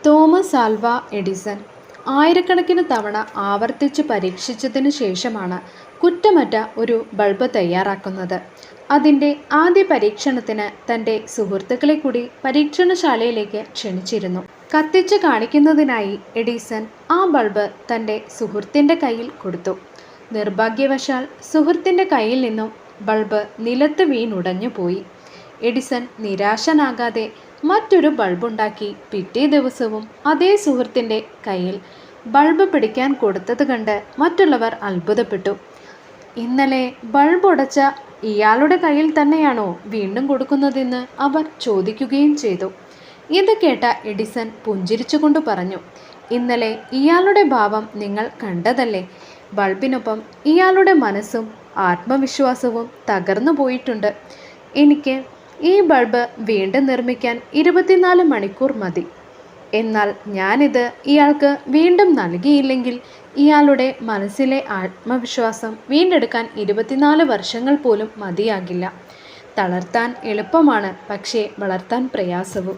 Thomas Alva Edison ആയിരക്കണക്കിന് തവണ ആവർത്തിച്ച് പരീക്ഷിച്ചതിന് ശേഷമാണ് കുറ്റമറ്റ ഒരു ബൾബ് തയ്യാറാക്കുന്നത്. അതിൻ്റെ ആദ്യ പരീക്ഷണത്തിന് തൻ്റെ സുഹൃത്തുക്കളെ കൂടി പരീക്ഷണശാലയിലേക്ക് ക്ഷണിച്ചിരുന്നു. കത്തിച്ച് കാണിക്കുന്നതിനായി എഡിസൺ ആ ബൾബ് തൻ്റെ സുഹൃത്തിൻ്റെ കയ്യിൽ കൊടുത്തു. നിർഭാഗ്യവശാൽ സുഹൃത്തിൻ്റെ കയ്യിൽ നിന്നും ബൾബ് നിലത്ത് വീണുടഞ്ഞു പോയി. എഡിസൺ നിരാശനാകാതെ മറ്റൊരു ബൾബുണ്ടാക്കി പിറ്റേ ദിവസവും അതേ സുഹൃത്തിൻ്റെ കയ്യിൽ ബൾബ് പിടിക്കാൻ കൊടുത്തത് കണ്ട് മറ്റുള്ളവർ അത്ഭുതപ്പെട്ടു. ഇന്നലെ ബൾബ് ഉടച്ച ഇയാളുടെ കയ്യിൽ തന്നെയാണോ വീണ്ടും കൊടുക്കുന്നതെന്ന് അവർ ചോദിക്കുകയും ചെയ്തു. ഇത് കേട്ട എഡിസൺ പുഞ്ചിരിച്ചുകൊണ്ട് പറഞ്ഞു, ഇന്നലെ ഇയാളുടെ ഭാവം നിങ്ങൾ കണ്ടതല്ലേ? ബൾബിനൊപ്പം ഇയാളുടെ മനസ്സും ആത്മവിശ്വാസവും തകർന്നു പോയിട്ടുണ്ട്. എനിക്ക് ഈ ബൾബ് വീണ്ടും നിർമ്മിക്കാൻ 24 മണിക്കൂർ മതി. എന്നാൽ ഞാനിത് ഇയാൾക്ക് വീണ്ടും നൽകിയില്ലെങ്കിൽ ഇയാളുടെ മനസ്സിലെ ആത്മവിശ്വാസം വീണ്ടെടുക്കാൻ 24 വർഷങ്ങൾ പോലും മതിയാകില്ല. തളർത്താൻ എളുപ്പമാണ്, പക്ഷേ വളർത്താൻ പ്രയാസവും.